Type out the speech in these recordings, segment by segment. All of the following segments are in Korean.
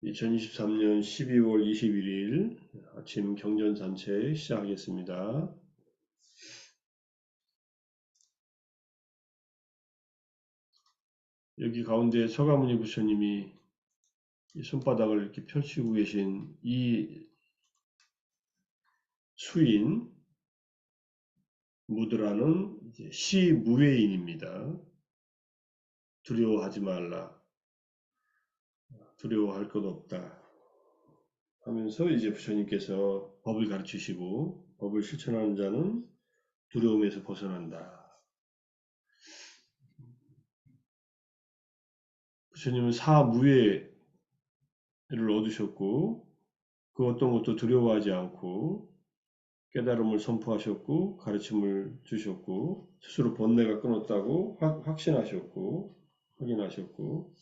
2023년 12월 21일 아침 경전산책 시작하겠습니다. 여기 가운데 서가모니 부처님이 손바닥을 이렇게 펼치고 계신 이 수인 무드라는 시무외인입니다. 두려워하지 말라. 두려워할 것 없다. 하면서 이제 부처님께서 법을 가르치시고 법을 실천하는 자는 두려움에서 벗어난다. 부처님은 사무외를 얻으셨고 그 어떤 것도 두려워하지 않고 깨달음을 선포하셨고 가르침을 주셨고 스스로 번뇌가 끊었다고 확신하셨고 확인하셨고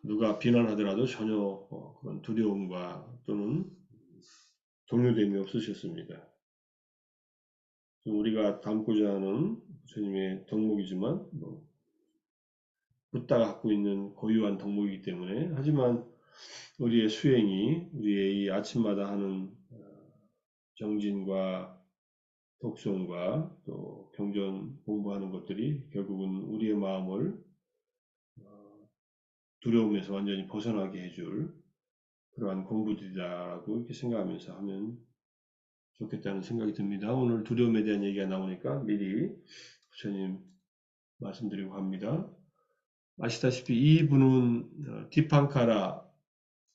누가 비난하더라도 전혀 그런 두려움과 또는 동요됨이 없으셨습니다. 우리가 닮고자 하는 주님의 덕목이지만 붓다가 갖고 있는 고유한 덕목이기 때문에 하지만 우리의 수행이 우리의 이 아침마다 하는 정진과 독송과 또 경전 공부하는 것들이 결국은 우리의 마음을 두려움에서 완전히 벗어나게 해줄 그러한 공부들이다라고 이렇게 생각하면서 하면 좋겠다는 생각이 듭니다. 오늘 두려움에 대한 얘기가 나오니까 미리 부처님 말씀드리고 합니다. 아시다시피 이 분은 디팡카라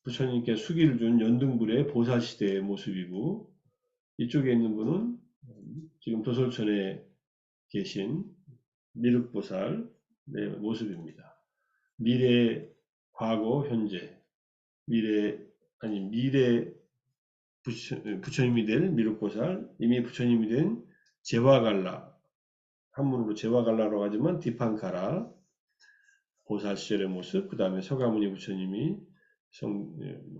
부처님께 수기를 준 연등불의 보살시대의 모습이고 이쪽에 있는 분은 지금 도솔천에 계신 미륵보살의 모습입니다. 미래, 과거, 현재, 미래 부처님이 될 미륵보살, 이미 부처님이 된 제와갈라, 한문으로 제와갈라라고 하지만 디판카라 보살 시절의 모습, 그 다음에 서가모니 부처님이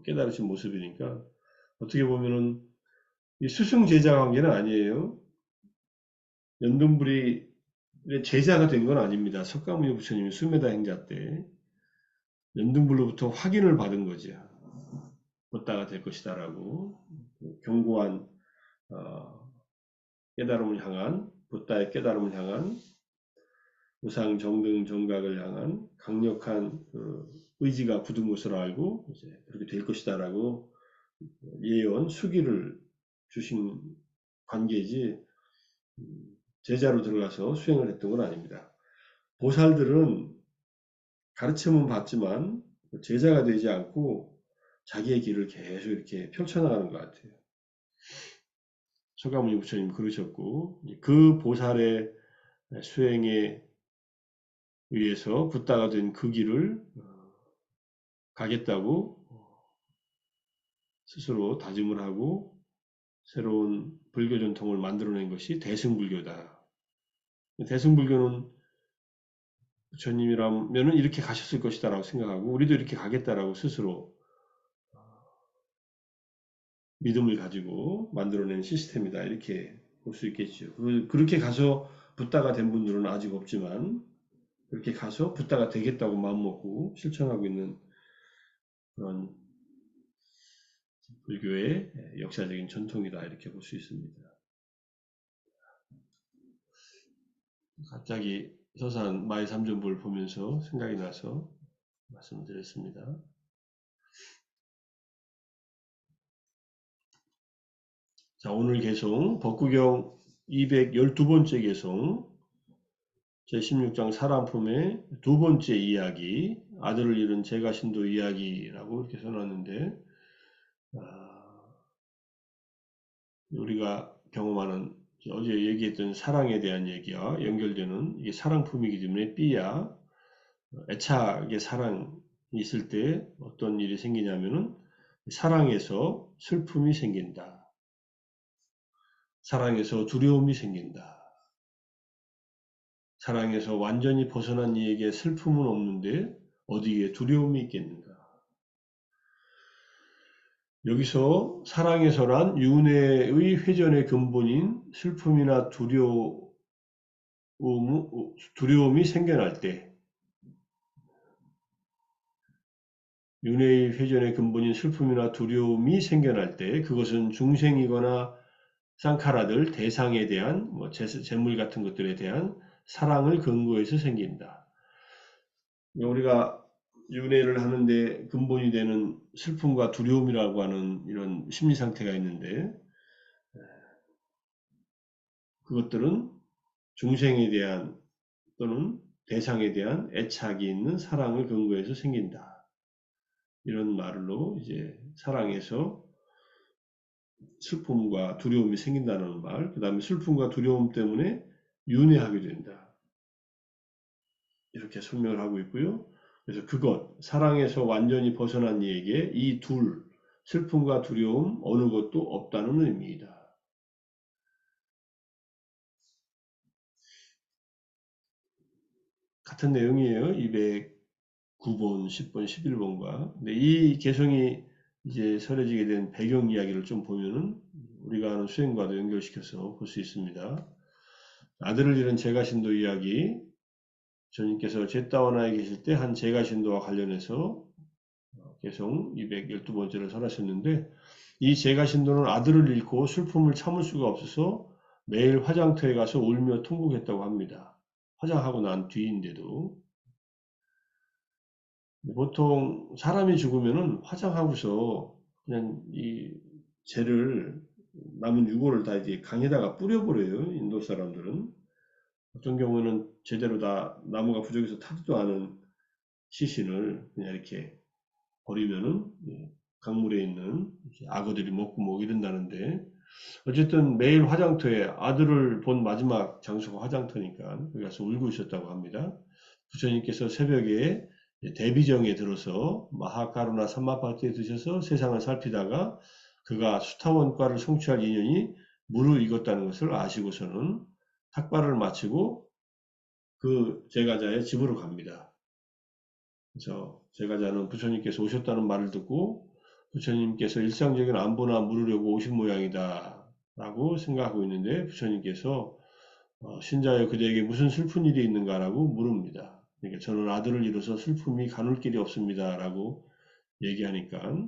깨달으신 모습이니까 어떻게 보면은 이 스승 제자 관계는 아니에요. 연등불이 제자가 된 건 아닙니다. 석가모니 부처님이 수메다 행자 때 연등불로부터 확인을 받은 거죠. 붓다가 될 것이다라고 견고한 깨달음을 향한 붓다의 깨달음을 향한 우상 정등 정각을 향한 강력한 의지가 굳은 것으로 알고 이제 그렇게 될 것이다라고 예언 수기를 주신 관계지 제자로 들어가서 수행을 했던 건 아닙니다. 보살들은 가르침은 받지만 제자가 되지 않고 자기의 길을 계속 이렇게 펼쳐나가는 것 같아요. 서가모니 부처님 그러셨고 그 보살의 수행에 의해서 붓다가 된 그 길을 가겠다고 스스로 다짐을 하고 새로운 불교 전통을 만들어낸 것이 대승불교다. 대승불교는 부처님이라면 이렇게 가셨을 것이다라고 생각하고 우리도 이렇게 가겠다라고 스스로 믿음을 가지고 만들어낸 시스템이다 이렇게 볼 수 있겠죠. 그렇게 가서 붓다가 된 분들은 아직 없지만 그렇게 가서 붓다가 되겠다고 마음먹고 실천하고 있는 그런 불교의 역사적인 전통이다 이렇게 볼 수 있습니다. 갑자기 서산 마의 삼전부를 보면서 생각이 나서 말씀드렸습니다. 자, 오늘 개송 법구경 212번째 개송 제16장 사람품의 두 번째 이야기 아들을 잃은 제가신도 이야기라고 이렇게 써놨는데 우리가 경험하는 어제 얘기했던 사랑에 대한 얘기와 연결되는 이게 사랑품이기 때문에 삐야 애착의 사랑이 있을 때 어떤 일이 생기냐면은 사랑에서 슬픔이 생긴다. 사랑에서 두려움이 생긴다. 사랑에서 완전히 벗어난 이에게 슬픔은 없는데 어디에 두려움이 있겠는가. 여기서 사랑에서란 윤회의 회전의 근본인 슬픔이나 두려움이 생겨날 때 윤회의 회전의 근본인 슬픔이나 두려움이 생겨날 때 그것은 중생이거나 쌍카라들 대상에 대한 재물 같은 것들에 대한 사랑을 근거해서 생긴다. 우리가 윤회를 하는데 근본이 되는 슬픔과 두려움이라고 하는 이런 심리 상태가 있는데 그것들은 중생에 대한 또는 대상에 대한 애착이 있는 사랑을 근거해서 생긴다. 이런 말로 이제 사랑에서 슬픔과 두려움이 생긴다는 말, 그 다음에 슬픔과 두려움 때문에 윤회하게 된다. 이렇게 설명을 하고 있고요. 그래서 그것, 사랑에서 완전히 벗어난 이에게 이 둘, 슬픔과 두려움 어느 것도 없다는 의미이다. 같은 내용이에요. 209번, 10번, 11번과. 근데 이 개성이 이제 설해지게 된 배경 이야기를 좀 보면은 우리가 아는 수행과도 연결시켜서 볼 수 있습니다. 아들을 잃은 제가신도 이야기, 주님께서 제다원하에 계실 때 한 제가신도와 관련해서 개성 212번째를 설하셨는데 이 제가신도는 아들을 잃고 슬픔을 참을 수가 없어서 매일 화장터에 가서 울며 통곡했다고 합니다. 화장하고 난 뒤인데도 보통 사람이 죽으면은 화장하고서 그냥 이 죄를 남은 유골을 다 이제 강에다가 뿌려버려요. 인도 사람들은. 어떤 경우는 제대로 다 나무가 부족해서 타지도 않은 시신을 그냥 이렇게 버리면은 강물에 있는 악어들이 먹고 뭐 이런다는데 어쨌든 매일 화장터에 아들을 본 마지막 장소가 화장터니까 거기 가서 울고 있었다고 합니다. 부처님께서 새벽에 대비정에 들어서 마하카루나 삼마파티에 드셔서 세상을 살피다가 그가 수타원과를 성취할 인연이 무르익었다는 것을 아시고서는 탁발을 마치고 그 제가자의 집으로 갑니다. 그래서 제가자는 부처님께서 오셨다는 말을 듣고 부처님께서 일상적인 안보나 물으려고 오신 모양이다 라고 생각하고 있는데 부처님께서 신자여 그대에게 무슨 슬픈 일이 있는가라고 물습니다. 그러니까 저는 아들을 잃어서 슬픔이 가눌 길이 없습니다 라고 얘기하니까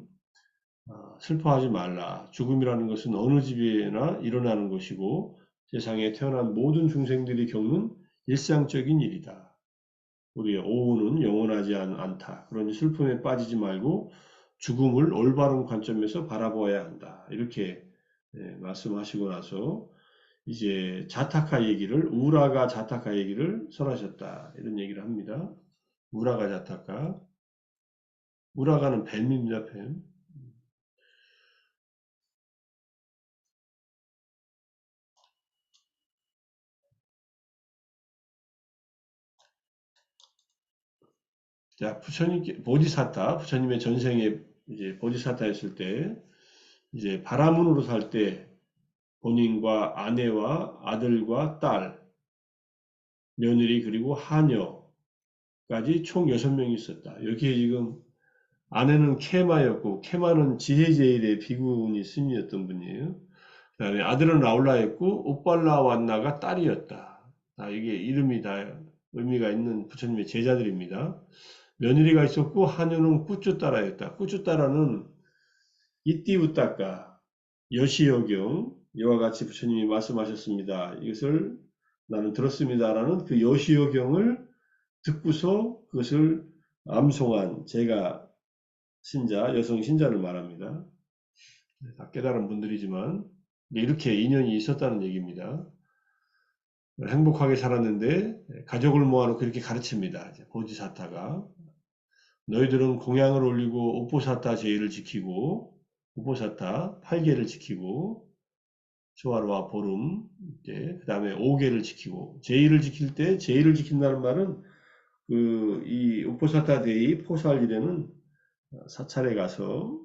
슬퍼하지 말라. 죽음이라는 것은 어느 집에나 일어나는 것이고 세상에 태어난 모든 중생들이 겪는 일상적인 일이다. 우리의 오후는 영원하지 않다. 그러니 슬픔에 빠지지 말고 죽음을 올바른 관점에서 바라보아야 한다. 이렇게 말씀하시고 나서 이제 자타카 얘기를 우라가 자타카 얘기를 설하셨다. 이런 얘기를 합니다. 우라가 자타카. 우라가는 뱀입니다. 뱀. 자, 부처님의 전생에 이제 보디사타였을 때 이제 바라문으로 살 때 본인과 아내와 아들과 딸, 며느리 그리고 하녀까지 총 6명이 있었다. 여기에 지금 아내는 케마였고 케마는 지혜제일의 비구니 스님이었던 분이에요. 그 다음에 아들은 라울라였고 오빨라완나가 딸이었다. 이게 이름이 다 의미가 있는 부처님의 제자들입니다. 며느리가 있었고 하녀는 꾸쭈따라였다. 꾸쭈따라는 이띠우따까 여시여경 이와 같이 부처님이 말씀하셨습니다. 이것을 나는 들었습니다라는 그 여시여경을 듣고서 그것을 암송한 제가 신자, 여성 신자를 말합니다. 다 깨달은 분들이지만 이렇게 인연이 있었다는 얘기입니다. 행복하게 살았는데 가족을 모아놓고 이렇게 가르칩니다. 보지사타가 너희들은 공양을 올리고 옥보사타 제의를 지키고 옥보사타 8개를 지키고 소화로와 보름 그 다음에 5개를 지키고 제의를 지킬 때 제의를 지킨다는 말은 이 옥보사타 데이 포살일에는 사찰에 가서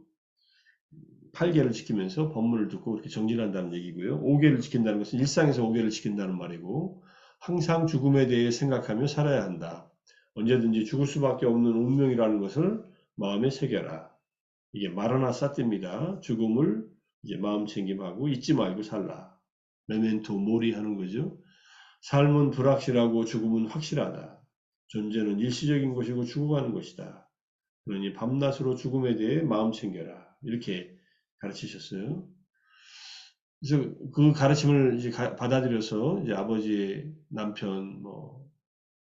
8개를 지키면서 법문을 듣고 그렇게 정진한다는 얘기고요. 5개를 지킨다는 것은 일상에서 5개를 지킨다는 말이고 항상 죽음에 대해 생각하며 살아야 한다. 언제든지 죽을 수밖에 없는 운명이라는 것을 마음에 새겨라. 이게 마라나 사띠입니다. 죽음을 이제 마음 챙김하고 잊지 말고 살라. 메멘토 모리 하는 거죠. 삶은 불확실하고 죽음은 확실하다. 존재는 일시적인 것이고 죽어가는 것이다. 그러니 밤낮으로 죽음에 대해 마음 챙겨라. 이렇게 가르치셨어요. 그래서 그 가르침을 이제 받아들여서 이제 아버지의 남편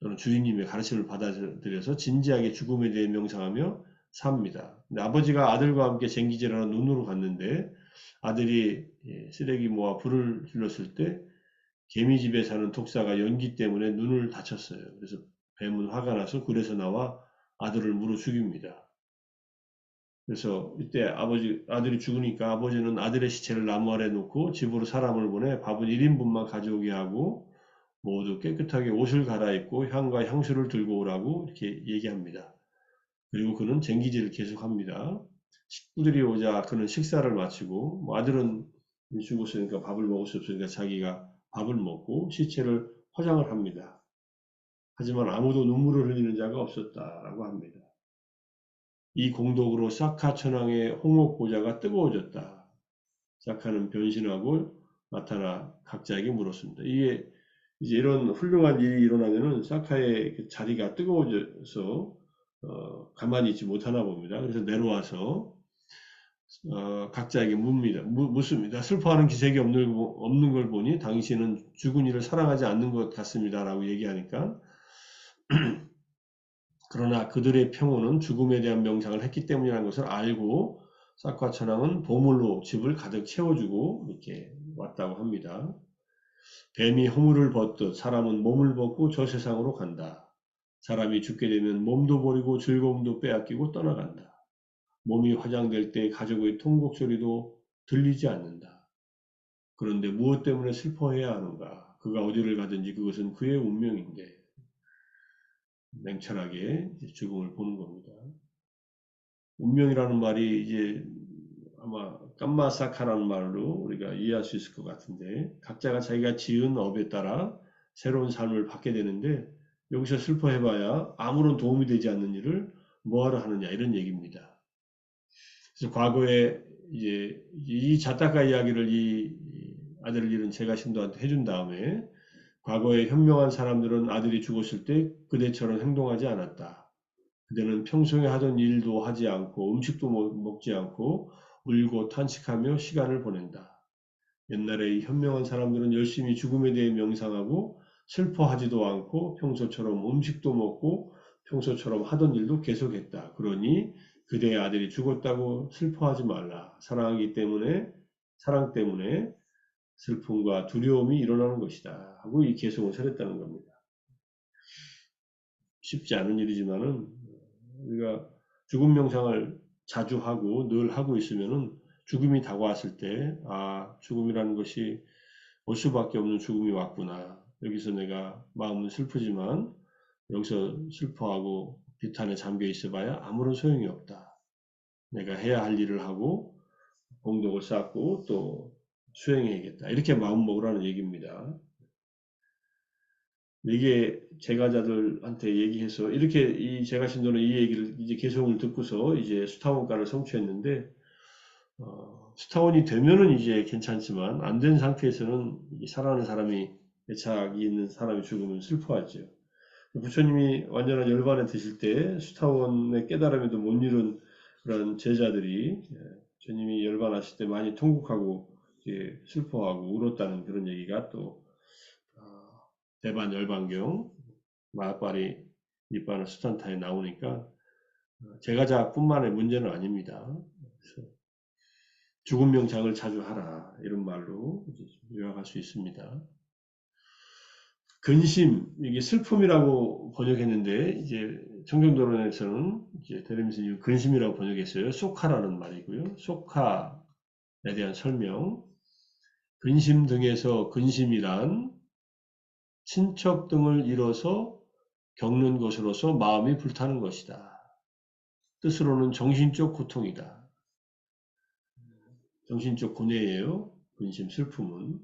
또는 주인님의 가르침을 받아들여서 진지하게 죽음에 대해 명상하며 삽니다. 근데 아버지가 아들과 함께 쟁기질하러 눈으로 갔는데 아들이 쓰레기 모아 불을 질렀을 때 개미집에 사는 독사가 연기 때문에 눈을 다쳤어요. 그래서 뱀은 화가 나서 굴에서 나와 아들을 물어 죽입니다. 그래서 이때 아들이 죽으니까 아버지는 아들의 시체를 나무 아래 놓고 집으로 사람을 보내 밥은 1인분만 가져오게 하고 모두 깨끗하게 옷을 갈아입고 향과 향수를 들고 오라고 이렇게 얘기합니다. 그리고 그는 쟁기질을 계속합니다. 식구들이 오자 그는 식사를 마치고 아들은 죽었으니까 밥을 먹을 수 없으니까 자기가 밥을 먹고 시체를 화장을 합니다. 하지만 아무도 눈물을 흘리는 자가 없었다라고 합니다. 이 공덕으로 사카 천왕의 홍옥 보좌가 뜨거워졌다. 사카는 변신하고 나타나 각자에게 물었습니다. 이게 이제 이런 훌륭한 일이 일어나면은 사카의 그 자리가 뜨거워져서 가만히 있지 못하나 봅니다. 그래서 내려와서 각자에게 묻습니다. 슬퍼하는 기색이 없는 걸 보니 당신은 죽은 이를 사랑하지 않는 것 같습니다. 라고 얘기하니까 그러나 그들의 평온은 죽음에 대한 명상을 했기 때문이라는 것을 알고 사카 천왕은 보물로 집을 가득 채워주고 이렇게 왔다고 합니다. 뱀이 허물을 벗듯 사람은 몸을 벗고 저 세상으로 간다. 사람이 죽게 되면 몸도 버리고 즐거움도 빼앗기고 떠나간다. 몸이 화장될 때 가족의 통곡 소리도 들리지 않는다. 그런데 무엇 때문에 슬퍼해야 하는가? 그가 어디를 가든지 그것은 그의 운명인데 냉철하게 죽음을 보는 겁니다. 운명이라는 말이 이제 아마 깜마사카라는 말로 우리가 이해할 수 있을 것 같은데 각자가 자기가 지은 업에 따라 새로운 삶을 받게 되는데 여기서 슬퍼해봐야 아무런 도움이 되지 않는 일을 뭐하러 하느냐 이런 얘기입니다. 그래서 과거에 이제 이 자타카 이야기를 이 아들을 잃은 제가 신도한테 해준 다음에 과거에 현명한 사람들은 아들이 죽었을 때 그대처럼 행동하지 않았다. 그대는 평소에 하던 일도 하지 않고 음식도 먹지 않고 울고 탄식하며 시간을 보낸다. 옛날에 이 현명한 사람들은 열심히 죽음에 대해 명상하고 슬퍼하지도 않고 평소처럼 음식도 먹고 평소처럼 하던 일도 계속했다. 그러니 그대의 아들이 죽었다고 슬퍼하지 말라. 사랑 때문에 슬픔과 두려움이 일어나는 것이다. 하고 이 개송을 설했다는 겁니다. 쉽지 않은 일이지만은 우리가 죽음 명상을 자주 하고 늘 하고 있으면은 죽음이 다가왔을 때, 죽음이라는 것이 올 수밖에 없는 죽음이 왔구나. 여기서 내가 마음은 슬프지만 여기서 슬퍼하고 비탄에 잠겨 있어봐야 아무런 소용이 없다. 내가 해야 할 일을 하고 공덕을 쌓고 또 수행해야겠다. 이렇게 마음 먹으라는 얘기입니다. 이게 제가자들한테 얘기해서 이렇게 이 제가 신도는 이 얘기를 이제 개송을 듣고서 이제 수타원과를 성취했는데 수타원이 되면은 이제 괜찮지만 안 된 상태에서는 사랑하는 사람이 애착이 있는 사람이 죽으면 슬퍼하죠. 부처님이 완전한 열반에 드실 때 수타원의 깨달음에도 못 이룬 그런 제자들이 부처님이 열반하실 때 많이 통곡하고 슬퍼하고 울었다는 그런 얘기가 또 대반 열반경 마하파리 니빠나 수탄타에 나오니까 제가자뿐만의 문제는 아닙니다. 그래서 죽음 명상을 자주 하라 이런 말로 요약할 수 있습니다. 근심 이게 슬픔이라고 번역했는데 이제 청정도론에서는 이제 대림스님 근심이라고 번역했어요. 소카라는 말이고요. 소카에 대한 설명. 근심 등에서 근심이란 친척 등을 잃어서 겪는 것으로서 마음이 불타는 것이다. 뜻으로는 정신적 고통이다. 정신적 고뇌예요. 근심, 슬픔은.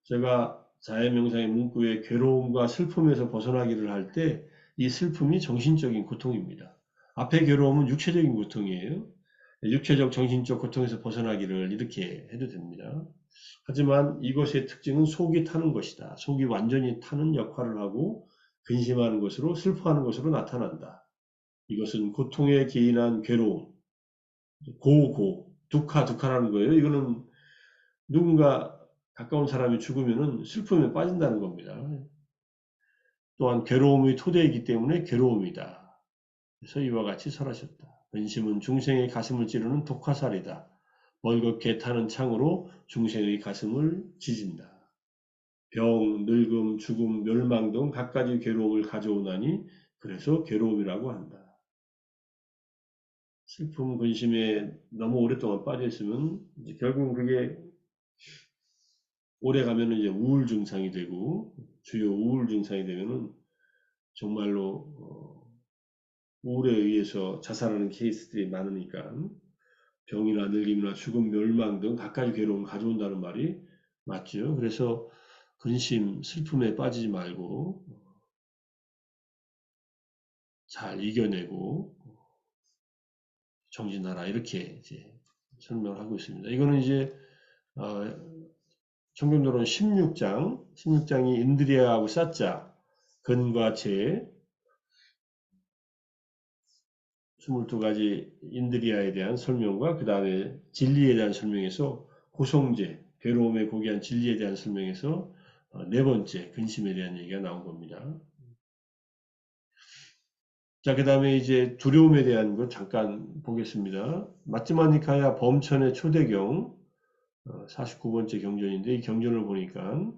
제가 자해명상의 문구에 괴로움과 슬픔에서 벗어나기를 할 때 이 슬픔이 정신적인 고통입니다. 앞에 괴로움은 육체적인 고통이에요. 육체적, 정신적 고통에서 벗어나기를 이렇게 해도 됩니다. 하지만 이것의 특징은 속이 타는 것이다. 속이 완전히 타는 역할을 하고 근심하는 것으로 슬퍼하는 것으로 나타난다. 이것은 고통에 기인한 괴로움, 두카라는 거예요. 이거는 누군가 가까운 사람이 죽으면은 슬픔에 빠진다는 겁니다. 또한 괴로움의 토대이기 때문에 괴로움이다. 그래서 이와 같이 설하셨다. 근심은 중생의 가슴을 찌르는 독화살이다. 벌겋게 타는 창으로 중생의 가슴을 찢은다. 병, 늙음, 죽음, 멸망 등 갖가지 괴로움을 가져오나니 그래서 괴로움이라고 한다. 슬픔, 근심에 너무 오랫동안 빠져 있으면 이제 결국은 그게 오래 가면은 이제 우울 증상이 되고 주요 우울 증상이 되면은 정말로 우울에 의해서 자살하는 케이스들이 많으니까 병이나 늙음이나 죽음, 멸망 등 갖가지 괴로움을 가져온다는 말이 맞죠. 그래서 근심, 슬픔에 빠지지 말고 잘 이겨내고 정진하라 이렇게 이제 설명을 하고 있습니다. 이거는 이제 청교도론 16장이 인드리아하고 사자, 근과 재, 22가지 인드리아에 대한 설명과 그 다음에 진리에 대한 설명에서 고성제, 괴로움에 고귀한 진리에 대한 설명에서 네 번째 근심에 대한 얘기가 나온 겁니다. 자, 그 다음에 이제 두려움에 대한 것 잠깐 보겠습니다. 마츠마니카야 범천의 초대경 49번째 경전인데 이 경전을 보니까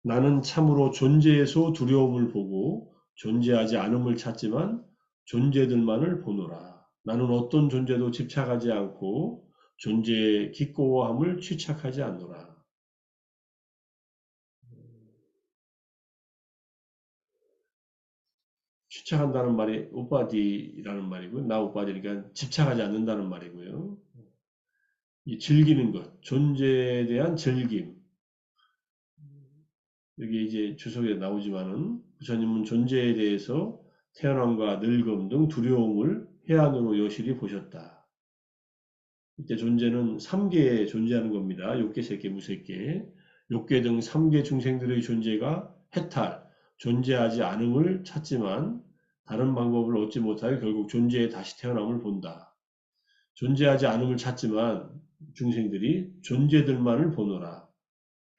나는 참으로 존재에서 두려움을 보고 존재하지 않음을 찾지만 존재들만을 보노라. 나는 어떤 존재도 집착하지 않고 존재의 기꺼워함을 취착하지 않노라. 취착한다는 말이 우빠디라는 말이고 나 우빠디니까 집착하지 않는다는 말이고요. 이 즐기는 것, 존재에 대한 즐김. 여기 이제 주석에 나오지만은 부처님은 존재에 대해서 태어남과 늙음 등 두려움을 해안으로 여실히 보셨다. 이때 존재는 3개에 존재하는 겁니다. 욕계, 색계, 무색계. 욕계 등 3계 중생들의 존재가 해탈, 존재하지 않음을 찾지만 다른 방법을 얻지 못하여 결국 존재에 다시 태어남을 본다. 존재하지 않음을 찾지만 중생들이 존재들만을 보노라.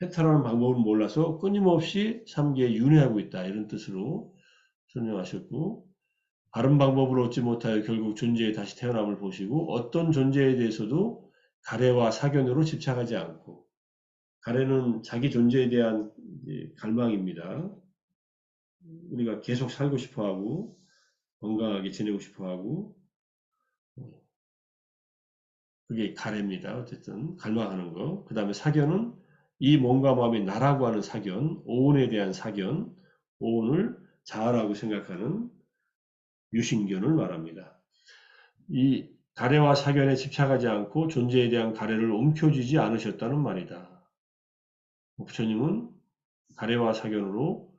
해탈하는 방법을 몰라서 끊임없이 3계에 윤회하고 있다. 이런 뜻으로 설명하셨고 다른 방법을 얻지 못하여 결국 존재에 다시 태어남을 보시고 어떤 존재에 대해서도 가래와 사견으로 집착하지 않고 가래는 자기 존재에 대한 갈망입니다. 우리가 계속 살고 싶어하고 건강하게 지내고 싶어하고 그게 가래입니다. 어쨌든 갈망하는 거. 그 다음에 사견은 이 몸과 마음이 나라고 하는 사견, 오온에 대한 사견, 오온을 자아라고 생각하는 유신견을 말합니다. 이 가래와 사견에 집착하지 않고 존재에 대한 가래를 움켜쥐지 않으셨다는 말이다. 부처님은 가래와 사견으로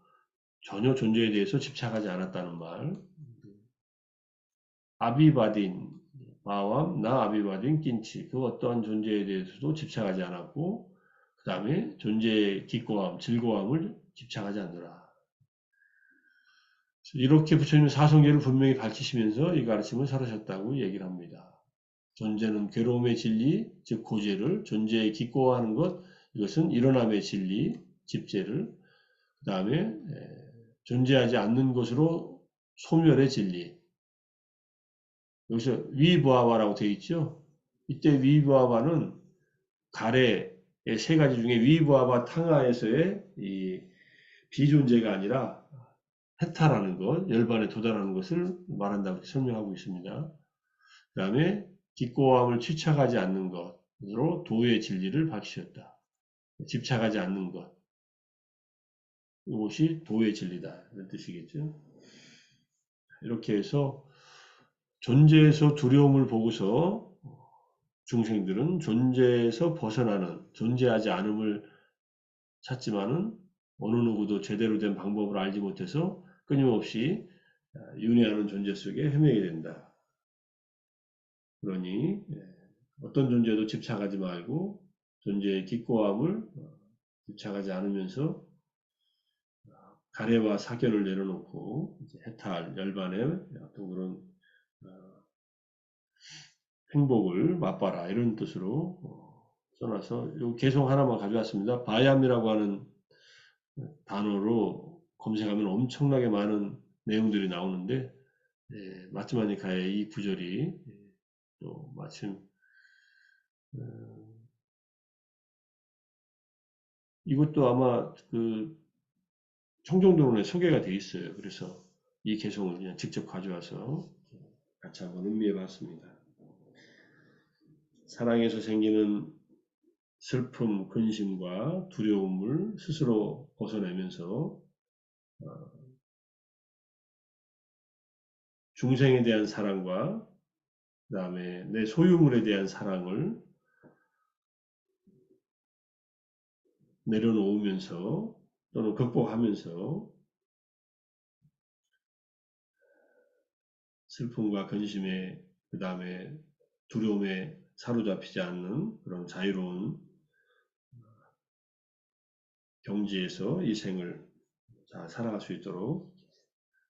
전혀 존재에 대해서 집착하지 않았다는 말. 아비바딘, 마왕, 나 아비바딘, 낀치. 그 어떠한 존재에 대해서도 집착하지 않았고, 그 다음에 존재의 기꺼함, 즐거움을 집착하지 않느라. 이렇게 부처님은 사성계를 분명히 밝히시면서 이 가르침을 설하셨다고 얘기를 합니다. 존재는 괴로움의 진리, 즉 고재를, 존재에 기꺼워하는 것, 이것은 일어남의 진리, 집재를, 그 다음에 존재하지 않는 것으로 소멸의 진리. 여기서 위부하와라고 되어 있죠. 이때 위부하와는 가래의 세 가지 중에 위부하와 탕하에서의 이 비존재가 아니라 해탈하는 것, 열반에 도달하는 것을 말한다고 설명하고 있습니다. 그 다음에 기꺼함을 취착하지 않는 것으로 도의 진리를 밝히셨다. 집착하지 않는 것. 이것이 도의 진리다. 이런 뜻이겠죠. 이렇게 해서 존재에서 두려움을 보고서 중생들은 존재에서 벗어나는, 존재하지 않음을 찾지만은 어느 누구도 제대로 된 방법을 알지 못해서 끊임없이 윤회하는 존재 속에 헤매게 된다. 그러니 어떤 존재도 집착하지 말고 존재의 기꺼함을 집착하지 않으면서 가래와 사견을 내려놓고 해탈, 열반의 어떤 그런 행복을 맛봐라 이런 뜻으로 써놔서 요 개송 하나만 가져왔습니다. 바얌이라고 하는 단어로 검색하면 엄청나게 많은 내용들이 나오는데 마츠마니카의 이 구절이 또 마침 이것도 아마 그 청정도론에 소개가 돼 있어요. 그래서 이 개송을 그냥 직접 가져와서 같이 한번 음미해 봤습니다. 사랑에서 생기는 슬픔, 근심과 두려움을 스스로 벗어내면서 중생에 대한 사랑과 그 다음에 내 소유물에 대한 사랑을 내려놓으면서 또는 극복하면서 슬픔과 근심에 그 다음에 두려움에 사로잡히지 않는 그런 자유로운 경지에서 이 생을 잘 살아갈 수 있도록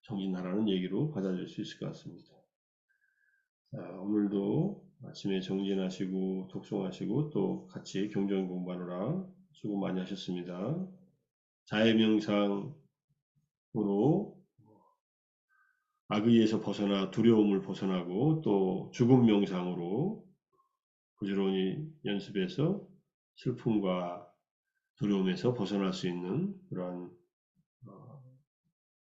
정진하라는 얘기로 받아들일 수 있을 것 같습니다. 자, 오늘도 아침에 정진하시고 독송하시고 또 같이 경전 공부하느라 수고 많이 하셨습니다. 자해명상으로 악의에서 벗어나 두려움을 벗어나고 또 죽음 명상으로 부지런히 연습해서 슬픔과 두려움에서 벗어날 수 있는 그러한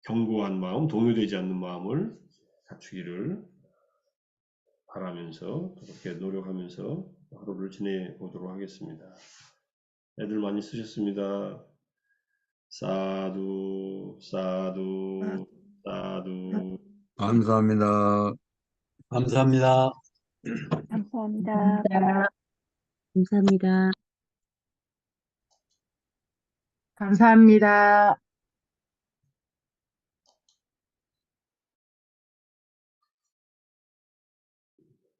견고한 마음, 동요되지 않는 마음을 갖추기를 바라면서 그렇게 노력하면서 하루를 지내보도록 하겠습니다. 애들 많이 쓰셨습니다. 사두, 사두, 사두. 감사합니다. 감사합니다. 감사합니다. 감사합니다. 감사합니다.